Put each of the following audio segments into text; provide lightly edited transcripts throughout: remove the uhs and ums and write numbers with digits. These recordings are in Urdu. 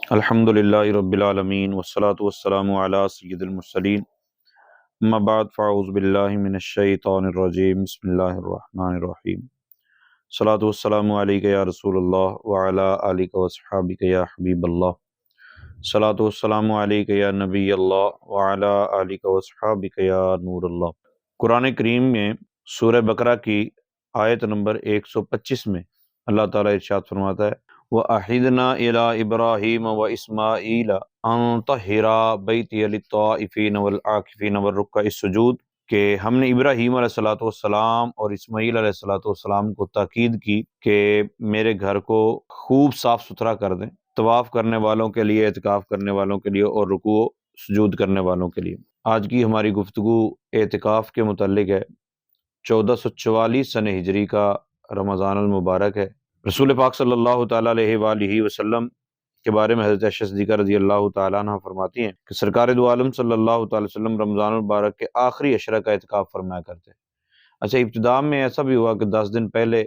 الحمدللہ رب العالمین والصلاة والسلام علی سید المرسلین اما بعد فاعوذ باللہ من الشیطان الرجیم بسم اللہ الرحمن الرحیم صلاۃ والسلام علیک یا رسول اللہ وعلی آلک واصحابک یا حبیب اللہ صلاۃ والسلام علیک یا نبی اللہ وعلی آلک واصحابک یا نور اللہ۔ قرآن کریم میں سورہ بقرہ کی آیت نمبر 125 میں اللہ تعالیٰ ارشاد فرماتا ہے وَأَحِدْنَا إِلَىٰ إِبْرَاهِيمَ وَإِسْمَاعِيلَ أَن طَهِّرَا بَيْتِيَ لِلطَّائِفِينَ وَالْعَاكِفِينَ وَالرُّكَّعِ السُّجُودِ کہ ہم نے ابراہیم علیہ الصلوۃ اور اسماعیل علیہ الصلوۃ کو تاکید کی کہ میرے گھر کو خوب صاف ستھرا کر دیں، طواف کرنے والوں کے لیے، اعتکاف کرنے والوں کے لیے اور رکوع و سجود کرنے والوں کے لیے۔ آج کی ہماری گفتگو اعتکاف کے متعلق ہے۔ 1444 سن ہجری کا رمضان المبارک ہے۔ رسول پاک صلی اللہ تعالیٰ علیہ وآلہ وسلم کے بارے میں حضرت عائشہ صدیقہ رضی اللہ تعالیٰ عنہ فرماتی ہیں کہ سرکار دو عالم صلی اللہ تعالیٰ علیہ وسلم رمضان المبارک کے آخری عشرہ کا اعتکاف فرمایا کرتے ہیں۔ اچھا، ابتداء میں ایسا بھی ہوا کہ 10 دن پہلے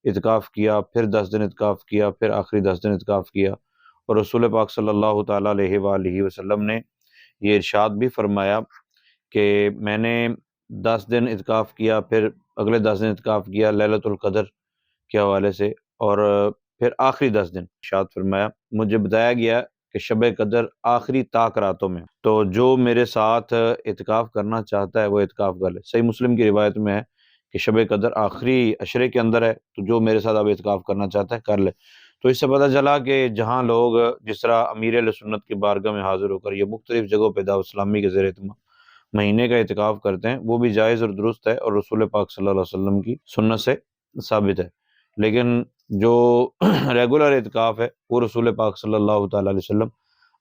اعتکاف کیا، پھر 10 دن اعتکاف کیا، پھر آخری 10 دن اعتکاف کیا، اور رسول پاک صلی اللہ تعالیٰ علیہ وآلہ وسلم نے یہ ارشاد بھی فرمایا کہ میں نے 10 دن اعتکاف کیا، پھر اگلے 10 دن اعتکاف کیا لیلۃ القدر کے حوالے سے، اور پھر آخری 10 دن ارشاد فرمایا مجھے بتایا گیا کہ شب قدر آخری طاق راتوں میں، تو جو میرے ساتھ اعتکاف کرنا چاہتا ہے وہ اعتکاف کر لے۔ صحیح مسلم کی روایت میں ہے کہ شب قدر آخری عشرے کے اندر ہے، تو جو میرے ساتھ اب اعتکاف کرنا چاہتا ہے کر لے۔ تو اس سے پتہ چلا کہ جہاں لوگ جس طرح امیر اہل سنت کی بارگاہ میں حاضر ہو کر یہ مختلف جگہوں پہ دعوت اسلامی کے زیر اہتمام مہینے کا اعتکاف کرتے ہیں، وہ بھی جائز اور درست ہے اور رسول پاک صلی اللہ علیہ وسلم کی سنت سے ثابت ہے۔ لیکن جو ریگولر اعتکاف ہے وہ رسول پاک صلی اللہ تعالیٰ علیہ وسلم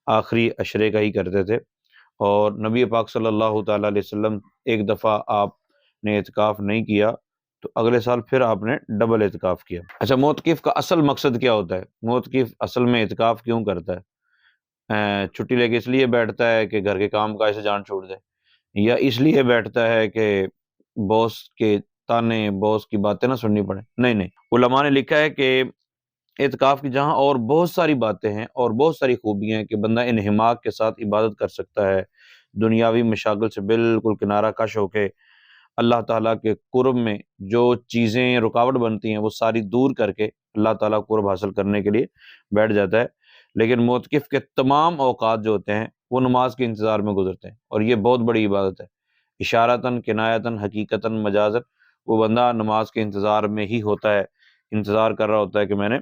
آخری عشرے کا ہی کرتے تھے، اور نبی پاک صلی اللہ تعالیٰ علیہ وسلم ایک دفعہ آپ نے اعتکاف نہیں کیا تو اگلے سال پھر آپ نے ڈبل اعتکاف کیا۔ اچھا، معتکف کا اصل مقصد کیا ہوتا ہے؟ معتکف اصل میں اعتکاف کیوں کرتا ہے؟ چھٹی لے کے اس لیے بیٹھتا ہے کہ گھر کے کام کاج سے جان چھوڑ دے، یا اس لیے بیٹھتا ہے کہ باس کے تانے، باس کی باتیں نہ سننی پڑے؟ نہیں، علماء نے لکھا ہے کہ اعتکاف کی جہاں اور بہت ساری باتیں ہیں اور بہت ساری خوبیاں ہیں کہ بندہ انہماک کے ساتھ عبادت کر سکتا ہے، دنیاوی مشاغل سے بالکل کنارہ کش ہو کے اللہ تعالیٰ کے قرب میں جو چیزیں رکاوٹ بنتی ہیں وہ ساری دور کر کے اللہ تعالیٰ قرب حاصل کرنے کے لیے بیٹھ جاتا ہے۔ لیکن معتکف کے تمام اوقات جو ہوتے ہیں وہ نماز کے انتظار میں گزرتے ہیں، اور یہ بہت بڑی عبادت ہے۔ اشارتاً، کنایتاً، حقیقتاً، مجازاً وہ بندہ نماز کے انتظار میں ہی ہوتا ہے، انتظار کر رہا ہوتا ہے کہ میں نے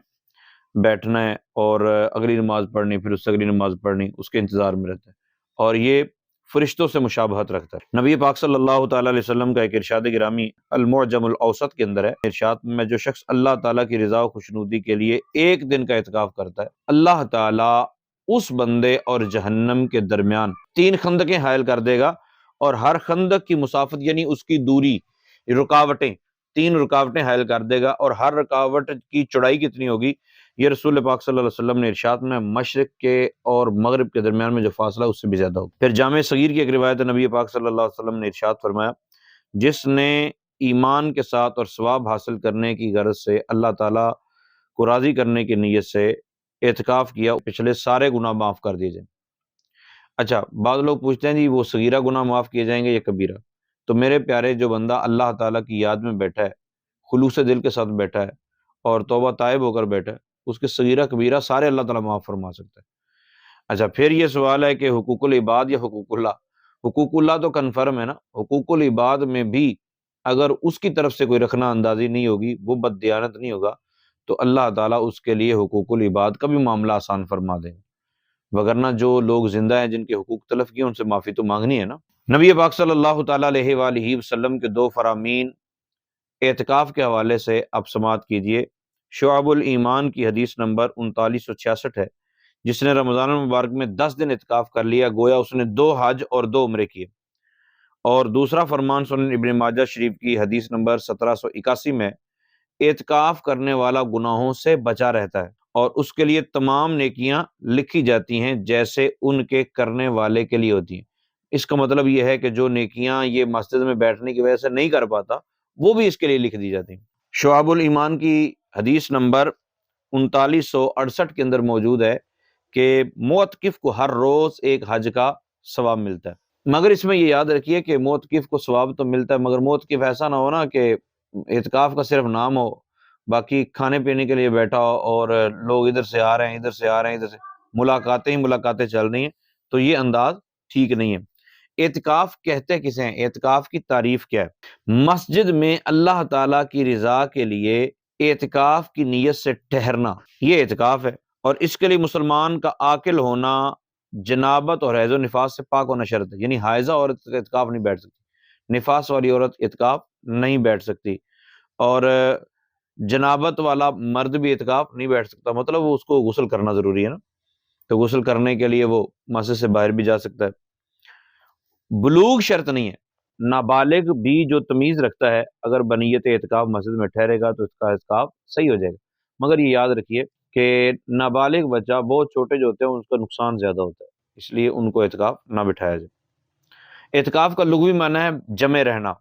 بیٹھنا ہے اور اگلی نماز پڑھنی، پھر اس سے اگلی نماز پڑھنی، اس کے انتظار میں رہتا ہے، اور یہ فرشتوں سے مشابہت رکھتا ہے۔ نبی پاک صلی اللہ تعالیٰ علیہ وسلم کا ایک ارشاد گرامی المعجم الاوسط کے اندر ہے، ارشاد میں جو شخص اللہ تعالیٰ کی رضا و خوشنودی کے لیے ایک دن کا اعتکاف کرتا ہے، اللہ تعالیٰ اس بندے اور جہنم کے درمیان 3 خندقیں حائل کر دے گا، اور ہر خندق کی مسافت یعنی اس کی دوری، رکاوٹیں 3 رکاوٹیں حائل کر دے گا، اور ہر رکاوٹ کی چوڑائی کتنی ہوگی؟ یہ رسول پاک صلی اللہ علیہ وسلم نے ارشاد میں مشرق کے اور مغرب کے درمیان میں جو فاصلہ اس سے بھی زیادہ ہوگا۔ پھر جامع صغیر کی ایک روایت ہے، نبی پاک صلی اللہ علیہ وسلم نے ارشاد فرمایا جس نے ایمان کے ساتھ اور ثواب حاصل کرنے کی غرض سے اللہ تعالیٰ کو راضی کرنے کی نیت سے اعتکاف کیا، پچھلے سارے گناہ معاف کر دیے جائیں۔ اچھا، بعض لوگ پوچھتے ہیں جی وہ صغیرہ گناہ معاف کیے جائیں گے یا کبیرہ؟ تو میرے پیارے، جو بندہ اللہ تعالیٰ کی یاد میں بیٹھا ہے، خلوص دل کے ساتھ بیٹھا ہے اور توبہ تائب ہو کر بیٹھا ہے، اس کے صغیرہ کبیرہ سارے اللہ تعالیٰ معاف فرما سکتا ہے۔ اچھا، پھر یہ سوال ہے کہ حقوق العباد یا حقوق اللہ؟ حقوق اللہ تو کنفرم ہے نا، حقوق العباد میں بھی اگر اس کی طرف سے کوئی رکھنا اندازی نہیں ہوگی، وہ بد دیانت نہیں ہوگا، تو اللہ تعالیٰ اس کے لیے حقوق العباد کا بھی معاملہ آسان فرما دے گا، وگرنہ جو لوگ زندہ ہیں جن کے حقوق تلف کیے ان سے معافی تو مانگنی ہے نا۔ نبی پاک صلی اللہ تعالیٰ علیہ وآلہ وسلم کے 2 فرامین اعتکاف کے حوالے سے آپ سماعت کیجئے۔ شعب الایمان کی حدیث نمبر 3966 ہے، جس نے رمضان المبارک میں 10 دن اعتکاف کر لیا گویا اس نے 2 حج اور 2 عمرے کیے۔ اور دوسرا فرمان سنن ابن ماجہ شریف کی حدیث نمبر 1781 میں اعتکاف کرنے والا گناہوں سے بچا رہتا ہے اور اس کے لیے تمام نیکیاں لکھی جاتی ہیں جیسے ان کے کرنے والے کے لیے ہوتی ہیں۔ اس کا مطلب یہ ہے کہ جو نیکیاں یہ مسجد میں بیٹھنے کی وجہ سے نہیں کر پاتا وہ بھی اس کے لیے لکھ دی جاتی ہیں۔ شعب الایمان کی حدیث نمبر 3968 کے اندر موجود ہے کہ معتکف کو ہر روز ایک حج کا ثواب ملتا ہے، مگر اس میں یہ یاد رکھیے کہ معتکف کو ثواب تو ملتا ہے، مگر معتکف ایسا نہ ہو نا کہ اعتکاف کا صرف نام ہو، باقی کھانے پینے کے لیے بیٹھا ہو اور لوگ ادھر سے آ رہے ہیں ادھر سے آ رہے ہیں ادھر سے ملاقاتیں ہی ملاقاتیں چل رہی ہیں، تو یہ انداز ٹھیک نہیں ہے۔ اعتکاف کہتے کسے ہیں؟ اعتکاف کی تعریف کیا ہے؟ مسجد میں اللہ تعالیٰ کی رضا کے لیے اعتکاف کی نیت سے ٹھہرنا، یہ اعتکاف ہے، اور اس کے لیے مسلمان کا عاقل ہونا، جنابت اور حیض و نفاس سے پاک ہونا شرط ہے، یعنی حائضہ عورت اعتکاف نہیں بیٹھ سکتی، نفاس والی عورت اعتکاف نہیں بیٹھ سکتی، اور جنابت والا مرد بھی اعتکاف نہیں بیٹھ سکتا، مطلب وہ اس کو غسل کرنا ضروری ہے نا، تو غسل کرنے کے لیے وہ مسجد سے باہر بھی جا سکتا ہے۔ بلوغ شرط نہیں ہے، نابالغ بھی جو تمیز رکھتا ہے اگر بنیت اعتکاف مسجد میں ٹھہرے گا تو اس کا اعتکاف صحیح ہو جائے گا، مگر یہ یاد رکھیے کہ نابالغ بچہ بہت چھوٹے جو ہوتے ہیں ان کا نقصان زیادہ ہوتا ہے، اس لیے ان کو اعتکاف نہ بٹھایا جائے۔ اعتکاف کا لغوی معنی ہے جمع رہنا،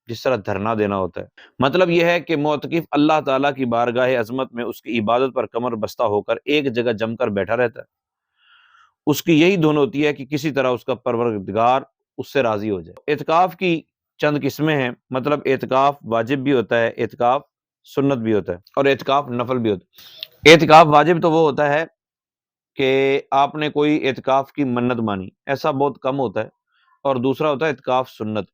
جس طرح دھرنا دینا ہوتا ہے، مطلب یہ ہے کہ معتکف اللہ تعالیٰ کی بارگاہ عظمت میں اس کی عبادت پر کمر بستہ ہو کر ایک جگہ جم کر بیٹھا رہتا ہے، اس کی یہی دھن ہوتی ہے کہ کسی طرح اس کا پروردگار اس سے راضی ہو جائے۔ اعتکاف کی چند قسمیں ہیں، مطلب اعتکاف واجب بھی ہوتا ہے، اعتکاف سنت بھی ہوتا ہے، اور اعتکاف نفل بھی ہوتا ہے۔ اعتکاف واجب تو وہ ہوتا ہے کہ آپ نے کوئی اعتکاف کی منت مانی، ایسا بہت کم ہوتا ہے، اور دوسرا ہوتا ہے اعتکاف سنت۔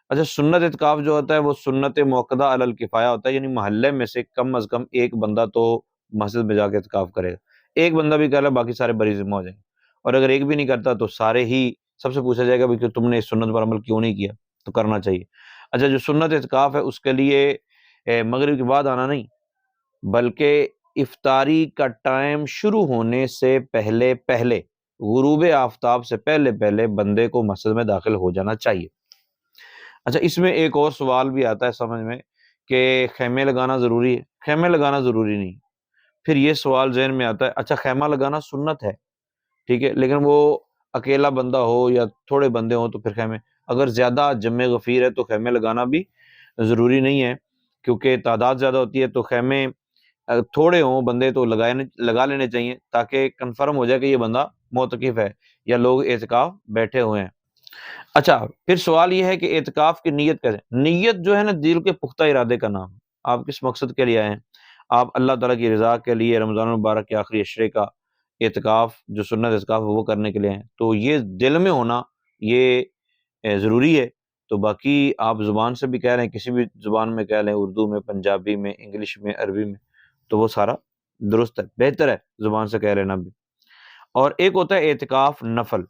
اچھا، سنت اعتکاف جو ہوتا ہے وہ سنت موقدہ علی الکفایہ ہوتا ہے، یعنی محلے میں سے کم از کم ایک بندہ تو مسجد میں جا کے اعتکاف کرے گا، ایک بندہ بھی کر لے باقی سارے بری ذمہ ہو جائیں گے، اور اگر ایک بھی نہیں کرتا تو سارے ہی سب سے پوچھا جائے گا کہ تم نے اس سنت پر عمل کیوں نہیں کیا، تو کرنا چاہیے۔ اچھا، جو سنت اعتکاف ہے اس کے لیے مغرب کے بعد آنا نہیں، بلکہ افطاری کا ٹائم شروع ہونے سے پہلے پہلے، غروب آفتاب سے پہلے پہلے بندے کو مسجد میں داخل ہو جانا چاہیے۔ اچھا، اس میں ایک اور سوال بھی آتا ہے سمجھ میں کہ خیمے لگانا ضروری ہے؟ خیمے لگانا ضروری نہیں۔ پھر یہ سوال ذہن میں آتا ہے، اچھا خیمہ لگانا سنت ہے، ٹھیک ہے، لیکن وہ اکیلا بندہ ہو یا تھوڑے بندے ہوں تو پھر خیمے، اگر زیادہ جمع غفیر ہے تو خیمے لگانا بھی ضروری نہیں ہے، کیونکہ تعداد زیادہ ہوتی ہے تو خیمے تھوڑے ہوں بندے تو لگا لینے چاہیے تاکہ کنفرم ہو جائے کہ یہ بندہ معتکف ہے یا لوگ اعتکاف بیٹھے ہوئے ہیں۔ اچھا، پھر سوال یہ ہے کہ اعتکاف کی نیت کیسے؟ نیت جو ہے نا دل کے پختہ ارادے کا نام ہے، آپ کس مقصد کے لیے آئے ہیں؟ آپ اللہ تعالیٰ کی رضا کے لیے رمضان المبارک کے آخری عشرے کا اعتکاف جو سنت اعتکاف ہے وہ کرنے کے لیے ہیں، تو یہ دل میں ہونا یہ ضروری ہے، تو باقی آپ زبان سے بھی کہہ رہے ہیں، کسی بھی زبان میں کہہ لیں، اردو میں، پنجابی میں، انگلش میں، عربی میں، تو وہ سارا درست ہے، بہتر ہے زبان سے کہہ لینا بھی۔ اور ایک ہوتا ہے اعتکاف نفل۔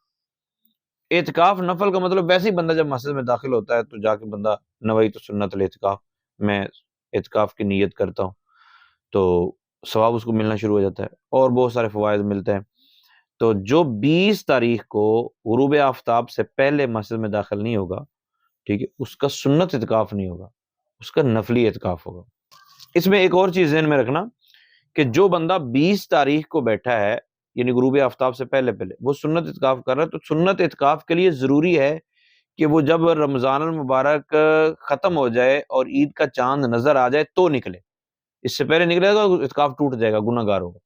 اعتکاف نفل کا مطلب ویسے ہی بندہ جب مسجد میں داخل ہوتا ہے تو جا کے بندہ نویت سنت الاعتکاف، میں اعتکاف کی نیت کرتا ہوں، تو ثواب اس کو ملنا شروع ہو جاتا ہے اور بہت سارے فوائد ملتے ہیں۔ تو جو 20 تاریخ کو غروب آفتاب سے پہلے مسجد میں داخل نہیں ہوگا، ٹھیک ہے، اس کا سنت اعتکاف نہیں ہوگا، اس کا نفلی اعتکاف ہوگا۔ اس میں ایک اور چیز ذہن میں رکھنا کہ جو بندہ 20 تاریخ کو بیٹھا ہے یعنی غروب آفتاب سے پہلے پہلے وہ سنت اعتکاف کر رہا ہے، تو سنت اعتکاف کے لیے ضروری ہے کہ وہ جب رمضان المبارک ختم ہو جائے اور عید کا چاند نظر آ جائے تو نکلے، اس سے پہلے نکلے گا تو اعتکاف ٹوٹ جائے گا، گناہ گار ہوگا۔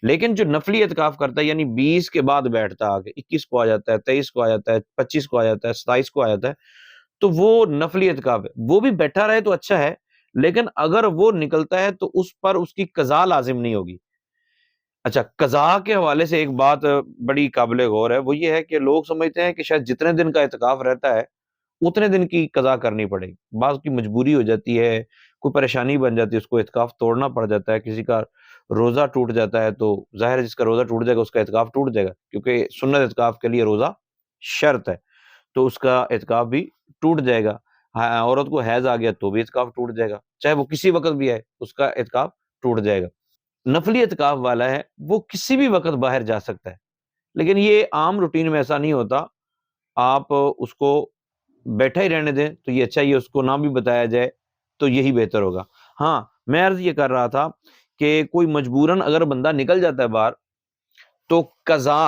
لیکن جو نفلی اعتکاف کرتا ہے یعنی 20 کے بعد بیٹھتا ہے، آگے 21 کو آ جاتا ہے، 23 کو آ جاتا ہے، 25 کو آ جاتا ہے، 27 کو آ جاتا ہے، تو وہ نفلی اعتکاف ہے، وہ بھی بیٹھا رہے تو اچھا ہے، لیکن اگر وہ نکلتا ہے تو اس پر اس کی قضا لازم نہیں ہوگی۔ اچھا، قضا کے حوالے سے ایک بات بڑی قابل غور ہے، وہ یہ ہے کہ لوگ سمجھتے ہیں کہ شاید جتنے دن کا اعتکاف رہتا ہے اتنے دن کی قضا کرنی پڑے گی، بعض کی مجبوری ہو جاتی ہے، کوئی پریشانی بن جاتی ہے، اس کو اعتکاف توڑنا پڑ جاتا ہے، کسی کا روزہ ٹوٹ جاتا ہے تو ظاہر ہے جس کا روزہ ٹوٹ جائے گا اس کا اعتکاف ٹوٹ جائے گا، کیونکہ سنت اعتکاف کے لیے روزہ شرط ہے، تو اس کا اعتکاف بھی ٹوٹ جائے گا۔ ہاں، عورت کو حیض آ گیا تو بھی اعتکاف ٹوٹ جائے گا، چاہے وہ کسی وقت بھی ہے اس کا اعتکاف ٹوٹ جائے گا۔ نفلی اعتکاف والا ہے وہ کسی بھی وقت باہر جا سکتا ہے، لیکن یہ عام روٹین میں ایسا نہیں ہوتا، آپ اس کو بیٹھا ہی رہنے دیں تو یہ اچھا ہی ہے، اس کو نہ بھی بتایا جائے تو یہی بہتر ہوگا۔ ہاں، میں عرض یہ کر رہا تھا کہ کوئی مجبوراً اگر بندہ نکل جاتا ہے باہر تو قضا،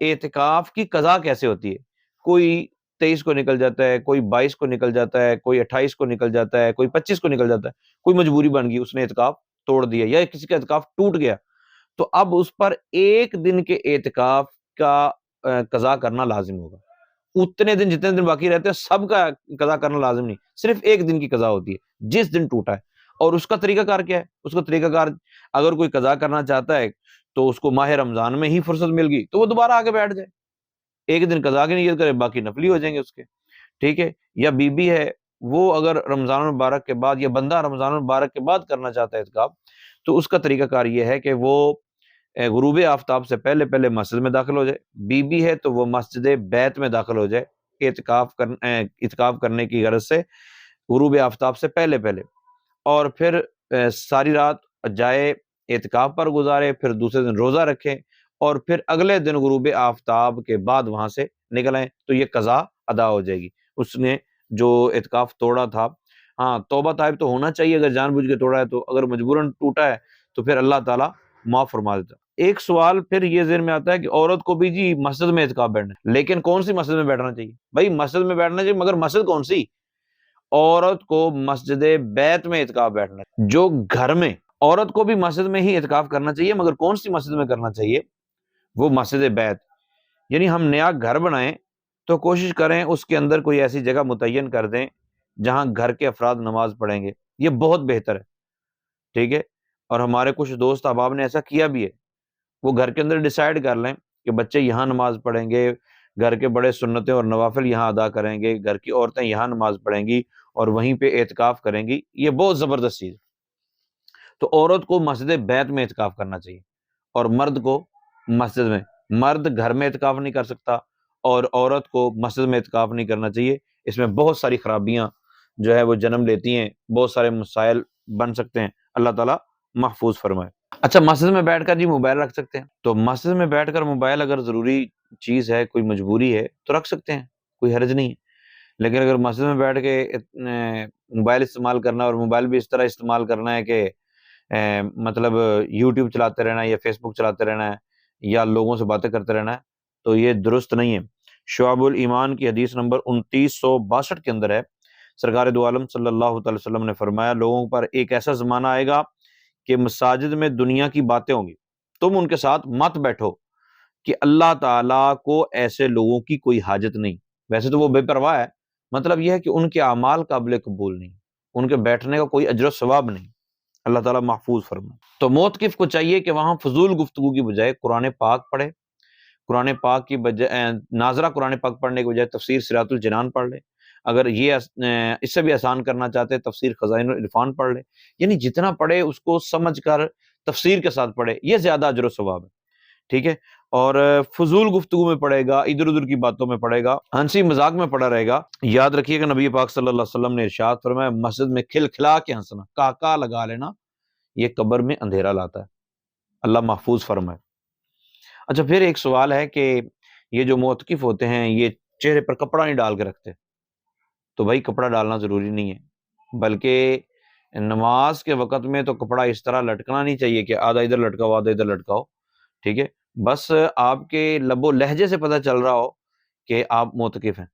اعتکاف کی قضا کیسے ہوتی ہے؟ کوئی 23 کو نکل جاتا ہے، کوئی 22 کو نکل جاتا ہے، کوئی 28 کو نکل جاتا ہے، کوئی 25 کو نکل جاتا ہے، کوئی مجبوری بن گئی اس نے اعتکاف توڑ دیا یا کسی کا اعتکاف ٹوٹ گیا، تو اب اس پر ایک دن کے اعتکاف کا قضا کرنا لازم ہوگا۔ اتنے دن جتنے دن باقی رہتے ہیں سب کا قضا کرنا لازم نہیں، صرف ایک دن کی قضا ہوتی ہے جس دن ٹوٹا ہے۔ اور اس کا طریقہ کار کیا ہے؟ اس کا طریقہ کار، اگر کوئی قضا کرنا چاہتا ہے تو اس کو ماہ رمضان میں ہی فرصت مل گئی تو وہ دوبارہ آ کے بیٹھ جائے، ایک دن قضا کی نیت کرے، باقی نفلی ہو جائیں گے اس کے، ٹھیک ہے۔ یا بی بی ہے، وہ اگر رمضان المبارک کے بعد، یا بندہ رمضان المبارک کے بعد کرنا چاہتا ہے اعتکاف، تو اس کا طریقہ کار یہ ہے کہ وہ غروب آفتاب سے پہلے پہلے مسجد میں داخل ہو جائے۔ بی بی ہے تو وہ مسجد بیت میں داخل ہو جائے اعتکاف کرنے کی غرض سے غروب آفتاب سے پہلے پہلے، اور پھر ساری رات جائے اعتکاف پر گزارے، پھر دوسرے دن روزہ رکھے، اور پھر اگلے دن غروب آفتاب کے بعد وہاں سے نکل آئیں، تو یہ قضا ادا ہو جائے گی۔ اس نے جو اعتکاف توڑا تھا، ہاں توبہ طائب تو ہونا چاہیے، اگر جان بوجھ کے توڑا ہے تو، اگر مجبوراً ٹوٹا ہے تو پھر اللہ تعالیٰ معاف فرما دیتا۔ ایک سوال پھر یہ ذہن میں آتا ہے کہ عورت کو بھی جی مسجد میں اعتکاف بیٹھنا ہے، لیکن کون سی مسجد میں بیٹھنا چاہیے؟ بھائی مسجد میں بیٹھنا چاہیے، مگر مسجد کون سی؟ عورت کو مسجد بیت میں اعتکاف بیٹھنا ہے، جو گھر میں، عورت کو بھی مسجد میں ہی اعتکاف کرنا چاہیے، مگر کون سی مسجد میں کرنا چاہیے؟ وہ مسجد بیت۔ یعنی ہم نیا گھر بنائیں تو کوشش کریں اس کے اندر کوئی ایسی جگہ متعین کر دیں جہاں گھر کے افراد نماز پڑھیں گے، یہ بہت بہتر ہے، ٹھیک ہے۔ اور ہمارے کچھ دوست احباب نے ایسا کیا بھی ہے، وہ گھر کے اندر ڈیسائیڈ کر لیں کہ بچے یہاں نماز پڑھیں گے، گھر کے بڑے سنتیں اور نوافل یہاں ادا کریں گے، گھر کی عورتیں یہاں نماز پڑھیں گی اور وہیں پہ اعتکاف کریں گی، یہ بہت زبردست چیز ہے۔ تو عورت کو مسجد بیت میں اعتکاف کرنا چاہیے، اور مرد کو مسجد میں۔ مرد گھر میں اعتکاف نہیں کر سکتا، اور عورت کو مسجد میں اعتکاف نہیں کرنا چاہیے، اس میں بہت ساری خرابیاں جو ہے وہ جنم لیتی ہیں، بہت سارے مسائل بن سکتے ہیں، اللہ تعالیٰ محفوظ فرمائے۔ اچھا، مسجد میں بیٹھ کر جی موبائل رکھ سکتے ہیں؟ تو مسجد میں بیٹھ کر موبائل اگر ضروری چیز ہے، کوئی مجبوری ہے تو رکھ سکتے ہیں، کوئی حرج نہیں ہے۔ لیکن اگر مسجد میں بیٹھ کے موبائل استعمال کرنا، اور موبائل بھی اس طرح استعمال کرنا ہے کہ مطلب یوٹیوب چلاتے رہنا ہے، یا فیس بک چلاتے رہنا ہے، یا لوگوں سے باتیں کرتے رہنا ہے، تو یہ درست نہیں ہے۔ شعب الایمان کی حدیث نمبر 2962 کے اندر ہے، سرکار دو عالم صلی اللہ تعالی وسلم نے فرمایا، لوگوں پر ایک ایسا زمانہ آئے گا کہ مساجد میں دنیا کی باتیں ہوں گی، تم ان کے ساتھ مت بیٹھو، کہ اللہ تعالیٰ کو ایسے لوگوں کی کوئی حاجت نہیں۔ ویسے تو وہ بے پرواہ ہے، مطلب یہ ہے کہ ان کے اعمال قابل قبول نہیں، ان کے بیٹھنے کا کوئی اجر و ثواب نہیں، اللہ تعالیٰ محفوظ فرمائے۔ تو موتقف کو چاہیے کہ وہاں فضول گفتگو کی بجائے قرآن پاک پڑھے، قرآن پاک کی بجائے ناظرہ قرآن پاک پڑھنے کے بجائے تفسیر صراط الجنان پڑھ لے، اگر یہ اس سے بھی آسان کرنا چاہتے ہیں تفسیر خزائن العرفان پڑھ لے، یعنی جتنا پڑھے اس کو سمجھ کر تفسیر کے ساتھ پڑھے، یہ زیادہ اجر و ثواب ہے، ٹھیک ہے۔ اور فضول گفتگو میں پڑھے گا، ادھر ادھر کی باتوں میں پڑھے گا، ہنسی مذاق میں پڑا رہے گا، یاد رکھیے کہ نبی پاک صلی اللہ علیہ وسلم نے ارشاد فرمایا، مسجد میں کھل کھلا کے ہنسنا، کاکا لگا لینا، یہ قبر میں اندھیرا لاتا ہے، اللہ محفوظ فرمائے۔ اچھا، پھر ایک سوال ہے کہ یہ جو معتکف ہوتے ہیں یہ چہرے پر کپڑا نہیں ڈال کے رکھتے، تو بھائی کپڑا ڈالنا ضروری نہیں ہے، بلکہ نماز کے وقت میں تو کپڑا اس طرح لٹکنا نہیں چاہیے کہ آدھا ادھر لٹکاؤ آدھا ادھر لٹکاؤ، ٹھیک ہے۔ بس آپ کے لب و لہجے سے پتہ چل رہا ہو کہ آپ معتکف ہیں،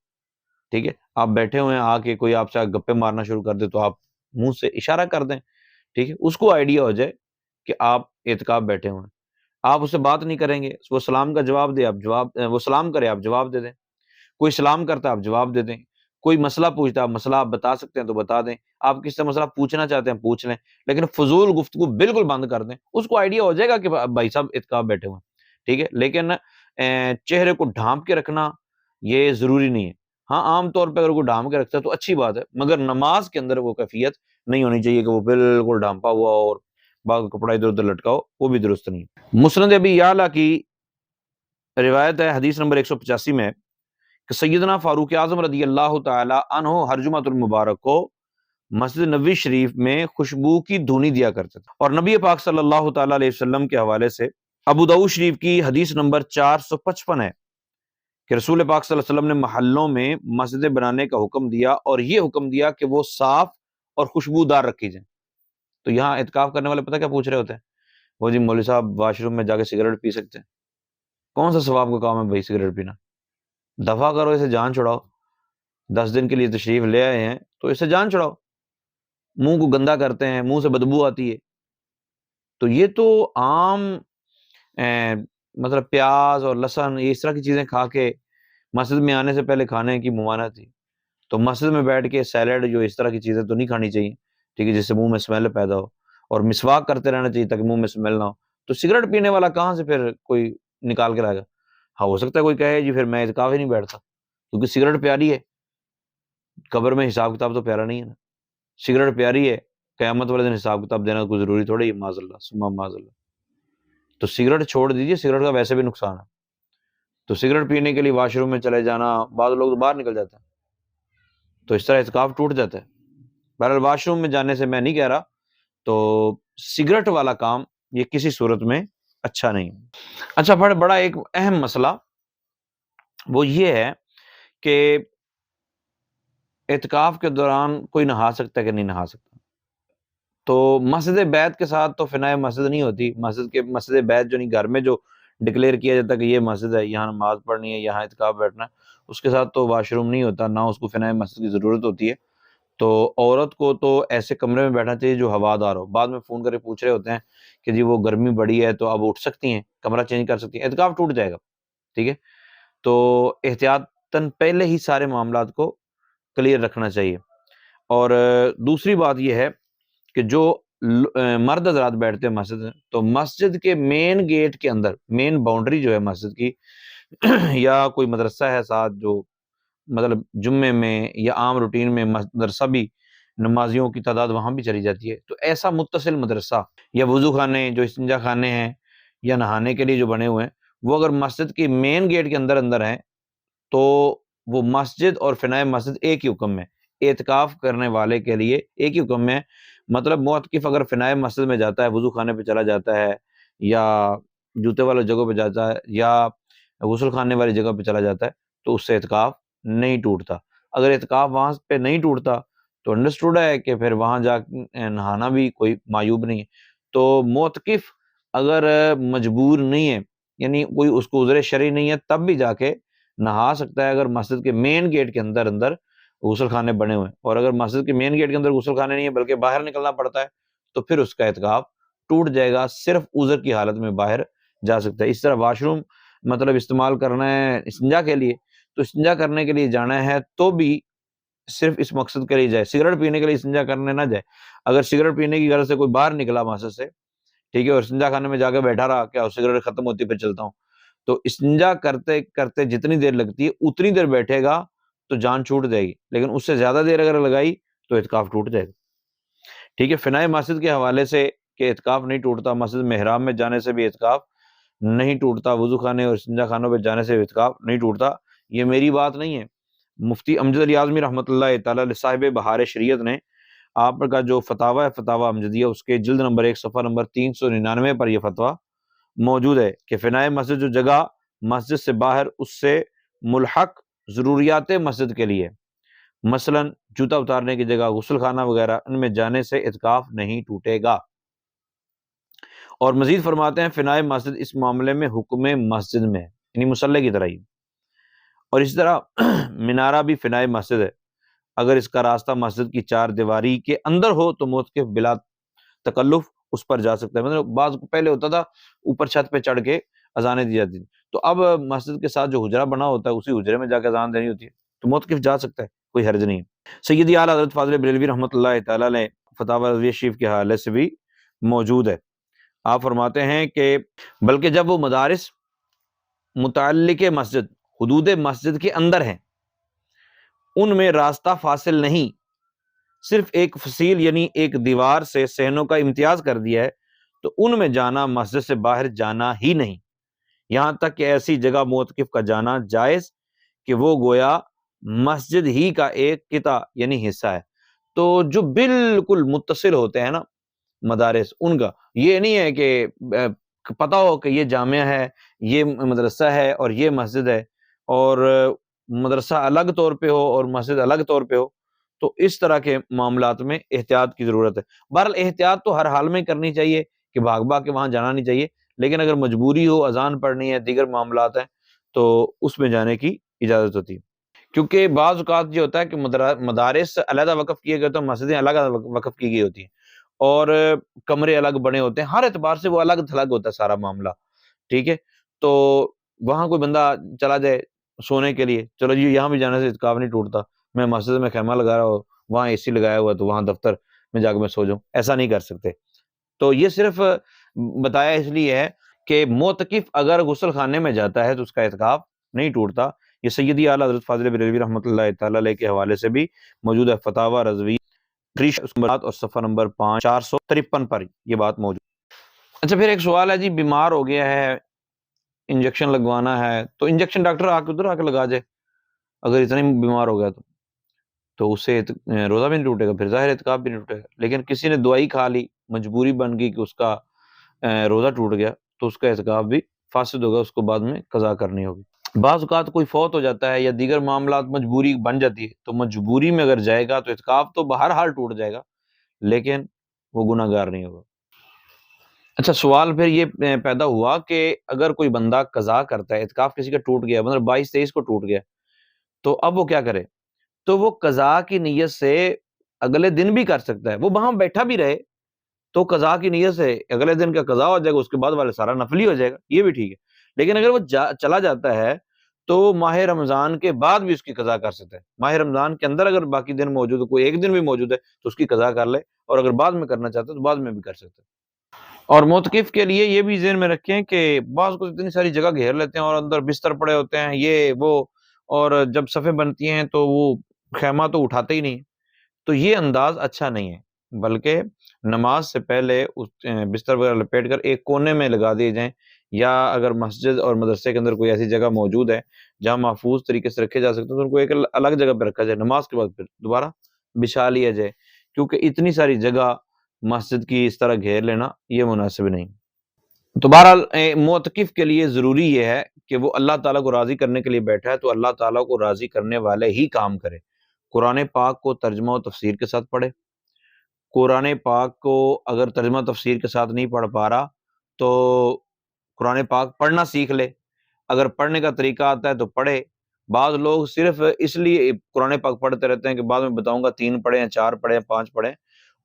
ٹھیک ہے۔ آپ بیٹھے ہوئے ہیں، آ کے کوئی آپ سے گپے مارنا شروع کر دے تو آپ منہ سے اشارہ کر دیں، ٹھیک ہے، اس کو آئیڈیا ہو جائے کہ آپ اعتکاف بیٹھے ہوئے ہیں۔ آپ اس سے بات نہیں کریں گے، وہ سلام کا جواب دے، وہ سلام کرے آپ جواب دے دیں، کوئی سلام کرتا ہے آپ جواب دے دیں، کوئی مسئلہ پوچھتا ہے، مسئلہ آپ بتا سکتے ہیں تو بتا دیں، آپ کس سے مسئلہ پوچھنا چاہتے ہیں پوچھ لیں، لیکن فضول گفتگو بالکل بند کر دیں، اس کو آئیڈیا ہو جائے گا کہ بھائی صاحب اعتکاف بیٹھے ہوئے ہیں، ٹھیک ہے۔ لیکن چہرے کو ڈھانپ کے رکھنا یہ ضروری نہیں ہے، ہاں عام طور پہ اگر کوئی ڈھانپ کے رکھتا ہے تو اچھی بات ہے، مگر نماز کے اندر وہ کیفیت نہیں ہونی چاہیے کہ وہ بالکل ڈھانپا ہوا اور باغ کپڑا ادھر ادھر لٹکاؤ، وہ بھی درست نہیں ہے۔ مسند ابی یعلا کی روایت ہے حدیث نمبر 185 میں کہ سیدنا فاروق اعظم رضی اللہ تعالی عنہ ہر جمعۃ المبارک کو مسجد نبوی شریف میں خوشبو کی دھونی دیا کرتے تھے، اور نبی پاک صلی اللہ تعالی علیہ وسلم کے حوالے سے ابو داؤد شریف کی حدیث نمبر 455 ہے کہ رسول پاک صلی اللہ علیہ وسلم نے محلوں میں مسجدیں بنانے کا حکم دیا، اور یہ حکم دیا کہ وہ صاف اور خوشبودار رکھی جائیں۔ تو یہاں اعتکاف کرنے والے پتہ کیا پوچھ رہے ہوتے ہیں؟ وہ جی مولوی صاحب واش روم میں جا کے سگریٹ پی سکتے ہیں؟ کون سا ثواب کا کام ہے بھائی سگریٹ پینا؟ دفع کرو، اسے جان چھڑاؤ، 10 دن کے لیے تشریف لے آئے ہیں تو اسے جان چھڑاؤ، منہ کو گندا کرتے ہیں، منہ سے بدبو آتی ہے، تو یہ تو عام مطلب پیاز اور لہسن اس طرح کی چیزیں کھا کے مسجد میں آنے سے پہلے کھانے کی ممانعت تھی، تو مسجد میں بیٹھ کے سیلڈ جو اس طرح کی چیزیں تو نہیں کھانی چاہیے، ٹھیک ہے، جس سے منہ میں اسمیل پیدا ہو، اور مسواک کرتے رہنا چاہیے تاکہ منہ میں اسمیل نہ ہو۔ تو سگریٹ پینے والا کہاں سے پھر کوئی نکال کے لائے گا؟ ہاں ہو سکتا ہے کوئی کہے جی پھر میں اعتکاف ہی نہیں بیٹھتا، کیونکہ سگریٹ پیاری ہے، قبر میں حساب کتاب تو پیارا نہیں ہے نا، سگریٹ پیاری ہے، قیامت والے دن حساب کتاب دینا کوئی ضروری تھوڑی ہے، معاذ اللہ ثم معاذ اللہ۔ تو سگریٹ چھوڑ دیجیے، سگریٹ کا ویسے بھی نقصان ہے، تو سگریٹ پینے کے لیے واش روم میں چلے جانا، بعض لوگ تو باہر نکل جاتے ہیں، تو اس طرح اعتکاف ٹوٹ جاتا ہے۔ بہرحال واش روم میں جانے سے میں نہیں کہہ رہا، تو سگریٹ والا کام یہ کسی صورت میں اچھا نہیں۔ اچھا بڑا ایک اہم مسئلہ وہ یہ ہے کہ اعتکاف کے دوران کوئی نہا سکتا ہے کہ نہیں نہا سکتا؟ تو مسجد بیت کے ساتھ تو فنائے مسجد نہیں ہوتی، مسجد بیت جو نہیں، گھر میں جو ڈکلیئر کیا جاتا ہے کہ یہ مسجد ہے، یہاں نماز پڑھنی ہے، یہاں اعتکاف بیٹھنا ہے، اس کے ساتھ تو واش روم نہیں ہوتا، نہ اس کو فنائے مسجد کی ضرورت ہوتی ہے۔ تو عورت کو تو ایسے کمرے میں بیٹھنا چاہیے جو ہوادار ہو۔ بعد میں فون کر کے پوچھ رہے ہوتے ہیں کہ جی وہ گرمی بڑی ہے تو اب اٹھ سکتی ہیں، کمرہ چینج کر سکتی ہیں، اعتکاف ٹوٹ جائے گا، ٹھیک ہے۔ تو احتیاطاً پہلے ہی سارے معاملات کو کلیئر رکھنا چاہیے۔ اور دوسری بات یہ ہے کہ جو مرد حضرات بیٹھتے ہیں مسجد میں، تو مسجد کے مین گیٹ کے اندر، مین باؤنڈری جو ہے مسجد کی یا کوئی مدرسہ ہے ساتھ، جو مطلب جمعے میں یا عام روٹین میں مدرسہ بھی نمازیوں کی تعداد وہاں بھی چلی جاتی ہے، تو ایسا متصل مدرسہ یا وضو خانے جو استنجا خانے ہیں یا نہانے کے لیے جو بنے ہوئے ہیں، وہ اگر مسجد کی مین گیٹ کے اندر ہیں تو وہ مسجد اور فنائے مسجد ایک ہی حکم میں، اعتکاف کرنے والے کے لیے ایک ہی حکم میں۔ مطلب معتکف اگر فنائے مسجد میں جاتا ہے، وضو خانے پہ چلا جاتا ہے، یا جوتے والی جگہ پہ جاتا ہے، یا غسل خانے والی جگہ پہ چلا جاتا ہے، تو اس سے اعتکاف نہیں ٹوٹتا۔ اگر اعتکاف وہاں پہ نہیں ٹوٹتا تو انڈرسٹوڈ ہے کہ پھر وہاں جا نہانا بھی کوئی معیوب نہیں ہے۔ تو معتکف اگر مجبور نہیں ہے، یعنی کوئی اس کو عذر شرعی نہیں ہے، تب بھی جا کے نہا سکتا ہے اگر مسجد کے مین گیٹ کے اندر غسل خانے بنے ہوئے ہیں۔ اور اگر مسجد کے مین گیٹ کے اندر غسل خانے نہیں ہے بلکہ باہر نکلنا پڑتا ہے، تو پھر اس کا اعتکاف ٹوٹ جائے گا، صرف عذر کی حالت میں باہر جا سکتا ہے۔ اس طرح واش روم مطلب استعمال کرنا ہے استنجا کے لیے، تو استنجا کرنے کے لیے جانا ہے تو بھی صرف اس مقصد کے لیے جائے، سگریٹ پینے کے لیے استنجا کرنے نہ جائے۔ اگر سگریٹ پینے کی غرض سے کوئی باہر نکلا مسجد سے، ٹھیک ہے، اور استنجا خانے میں جا کے بیٹھا رہا کہ سگریٹ ختم ہوتی پھر چلتا ہوں، تو استنجا کرتے کرتے جتنی دیر لگتی ہے اتنی دیر بیٹھے گا تو جان چھوٹ جائے گی، لیکن اس سے زیادہ دیر اگر لگائی تو اعتکاف ٹوٹ جائے گا، ٹھیک ہے۔ فنائے مسجد کے حوالے سے کہ اعتکاف نہیں ٹوٹتا، مسجد محرام میں جانے سے بھی اعتکاف نہیں ٹوٹتا، وضو خانے اور استنجا خانوں پہ جانے سے اعتکاف نہیں ٹوٹتا، یہ میری بات نہیں ہے، مفتی امجد علی اعظمی رحمۃ اللہ تعالی علیہ صاحب بہار شریعت نے آپ کا جو فتاوی ہے، فتاوی امجدیہ، اس کے جلد نمبر 1 صفحہ نمبر 399 پر یہ فتویٰ موجود ہے کہ فنائے مسجد جو جگہ مسجد سے باہر اس سے ملحق ضروریات مسجد کے لیے، مثلا جوتا اتارنے کی جگہ، غسل خانہ وغیرہ، ان میں جانے سے اعتکاف نہیں ٹوٹے گا۔ اور مزید فرماتے ہیں فنائے مسجد اس معاملے میں حکم مسجد میں ہے، یعنی مصلی کی طرح ہی۔ اور اسی طرح مینارہ بھی فنائے مسجد ہے، اگر اس کا راستہ مسجد کی چار دیواری کے اندر ہو تو معتکف بلا تکلف اس پر جا سکتا ہے۔ مطلب بعض پہلے ہوتا تھا اوپر چھت پہ چڑھ کے اذانیں دی جاتی تھی، تو اب مسجد کے ساتھ جو حجرہ بنا ہوتا ہے اسی حجرے میں جا کے اذان دینی ہوتی ہے، تو معتکف جا سکتا ہے، کوئی حرج نہیں ہے۔ سیدی اعلیٰ حضرت فاضل بریلوی رحمۃ اللہ تعالی علیہ فتاوی رضویہ شریف کے حوالے سے بھی موجود ہے۔ آپ فرماتے ہیں کہ بلکہ جب وہ مدارس متعلق مسجد حدود مسجد کے اندر ہیں، ان میں راستہ فاصل نہیں، صرف ایک فصیل یعنی ایک دیوار سے صحنوں کا امتیاز کر دیا ہے، تو ان میں جانا مسجد سے باہر جانا ہی نہیں، یہاں تک کہ ایسی جگہ معتکف کا جانا جائز کہ وہ گویا مسجد ہی کا ایک قطع یعنی حصہ ہے۔ تو جو بالکل متصل ہوتے ہیں نا مدارس، ان کا یہ نہیں ہے کہ پتہ ہو کہ یہ جامعہ ہے، یہ مدرسہ ہے اور یہ مسجد ہے، اور مدرسہ الگ طور پہ ہو اور مسجد الگ طور پہ ہو، تو اس طرح کے معاملات میں احتیاط کی ضرورت ہے۔ بہرحال احتیاط تو ہر حال میں کرنی چاہیے کہ بھاگ بھاگ کے وہاں جانا نہیں چاہیے، لیکن اگر مجبوری ہو، اذان پڑھنی ہے، دیگر معاملات ہیں، تو اس میں جانے کی اجازت ہوتی ہے۔ کیونکہ بعض اوقات یہ ہوتا ہے کہ مدارس علیحدہ وقف کیے گئے تو مسجدیں الگ وقف کی گئی ہوتی ہیں، اور کمرے الگ بنے ہوتے ہیں، ہر اعتبار سے وہ الگ تھلگ ہوتا ہے سارا معاملہ، ٹھیک ہے، تو وہاں کوئی بندہ چلا جائے سونے کے لیے، چلو جی یہاں بھی جانے سے اعتکاف نہیں ٹوٹتا، میں مسجد میں خیمہ لگا رہا ہوں، وہاں اے سی لگایا ہوا ہے تو وہاں دفتر میں جا کے میں سو جاؤں، ایسا نہیں کر سکتے۔ تو یہ صرف بتایا اس لیے ہے کہ معتکف اگر غسل خانے میں جاتا ہے تو اس کا اعتکاف نہیں ٹوٹتا۔ یہ سیدی اعلیٰ حضرت فاضل بریلوی رحمۃ اللہ تعالیٰ علیہ کے حوالے سے بھی موجود ہے، فتاوی رضوی اور صفحہ نمبر 453 پر یہ بات موجود ہے۔ اچھا پھر ایک سوال ہے جی، بیمار ہو گیا ہے، انجیکشن لگوانا ہے، تو انجیکشن ڈاکٹر ادھر آ کے لگا جائے، اگر اتنا ہی بیمار ہو گیا تو اس سے روزہ بھی نہیں ٹوٹے گا، پھر ظاہر اعتکاف بھی نہیں ٹوٹے گا۔ لیکن کسی نے دوائی کھا لی، مجبوری بن گئی کہ اس کا روزہ ٹوٹ گیا، تو اس کا اعتکاف بھی فاسد ہوگا، اس کو بعد میں قضا کرنی ہوگی۔ بعض اوقات کوئی فوت ہو جاتا ہے یا دیگر معاملات مجبوری بن جاتی ہے، تو مجبوری میں اگر جائے گا تو اعتکاف تو بہر حال ٹوٹ جائے گا، لیکن وہ گناہ گار نہیں ہوگا۔ اچھا سوال پھر یہ پیدا ہوا کہ اگر کوئی بندہ قضا کرتا ہے، اعتکاف کسی کا ٹوٹ گیا، مطلب 22-23 کو ٹوٹ گیا، تو اب وہ کیا کرے؟ تو وہ قضا کی نیت سے اگلے دن بھی کر سکتا ہے، وہ وہاں بیٹھا بھی رہے تو قضا کی نیت سے اگلے دن کا قضا ہو جائے گا، اس کے بعد والے سارا نفلی ہو جائے گا، یہ بھی ٹھیک ہے۔ لیکن اگر وہ چلا جاتا ہے تو ماہ رمضان کے بعد بھی اس کی قضا کر سکتا ہے، ماہ رمضان کے اندر اگر باقی دن موجود ہے، کوئی ایک دن بھی موجود ہے تو اس کی قضا کر لے، اور اگر بعد میں کرنا چاہتا ہے تو بعد میں بھی کر سکتا ہے۔ اور معتکف کے لیے یہ بھی ذہن میں رکھیں کہ بعض کو اتنی ساری جگہ گھیر لیتے ہیں اور اندر بستر پڑے ہوتے ہیں، یہ وہ، اور جب صفیں بنتی ہیں تو وہ خیمہ تو اٹھاتے ہی نہیں، تو یہ انداز اچھا نہیں ہے، بلکہ نماز سے پہلے اس بستر وغیرہ لپیٹ کر ایک کونے میں لگا دیے جائیں، یا اگر مسجد اور مدرسے کے اندر کوئی ایسی جگہ موجود ہے جہاں محفوظ طریقے سے رکھے جا سکتے ہیں تو ان کو ایک الگ جگہ پہ رکھا جائے، نماز کے بعد پھر دوبارہ بچھا لیا جائے، کیونکہ اتنی ساری جگہ مسجد کی اس طرح گھیر لینا یہ مناسب نہیں۔ تو بہرحال معتکف کے لیے ضروری یہ ہے کہ وہ اللہ تعالیٰ کو راضی کرنے کے لیے بیٹھا ہے تو اللہ تعالیٰ کو راضی کرنے والے ہی کام کرے، قرآن پاک کو ترجمہ و تفسیر کے ساتھ پڑھے، قرآن پاک کو اگر ترجمہ تفسیر کے ساتھ نہیں پڑھ پا رہا تو قرآن پاک پڑھنا سیکھ لے، اگر پڑھنے کا طریقہ آتا ہے تو پڑھے۔ بعض لوگ صرف اس لیے قرآن پاک پڑھتے رہتے ہیں کہ بعد میں بتاؤں گا 3 پڑھیں، 4 پڑھیں، 5 پڑھیں،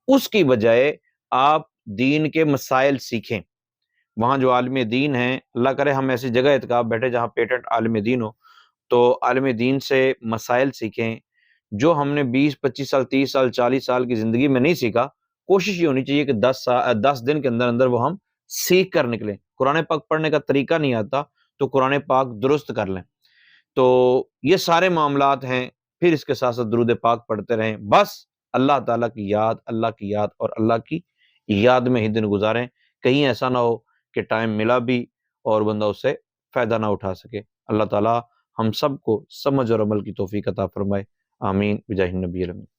اس کی بجائے آپ دین کے مسائل سیکھیں، وہاں جو عالم دین ہیں، اللہ کرے ہم ایسی جگہ اعتکاف بیٹھے جہاں پیٹنٹ عالم دین ہو، تو عالم دین سے مسائل سیکھیں، جو ہم نے 20-25 سال 30 سال 40 سال کی زندگی میں نہیں سیکھا، کوشش یہ ہونی چاہیے کہ 10 دن کے اندر اندر وہ ہم سیکھ کر نکلیں۔ قرآن پاک پڑھنے کا طریقہ نہیں آتا تو قرآن پاک درست کر لیں، تو یہ سارے معاملات ہیں، پھر اس کے ساتھ ساتھ درود پاک پڑھتے رہیں، بس اللہ تعالیٰ کی یاد، اللہ کی یاد اور اللہ کی یاد میں ہی دن گزاریں، کہیں ایسا نہ ہو کہ ٹائم ملا بھی اور بندہ اس سے فائدہ نہ اٹھا سکے۔ اللہ تعالیٰ ہم سب کو سمجھ اور عمل کی توفیق عطا فرمائے، آمین بجاہ النبی الامین۔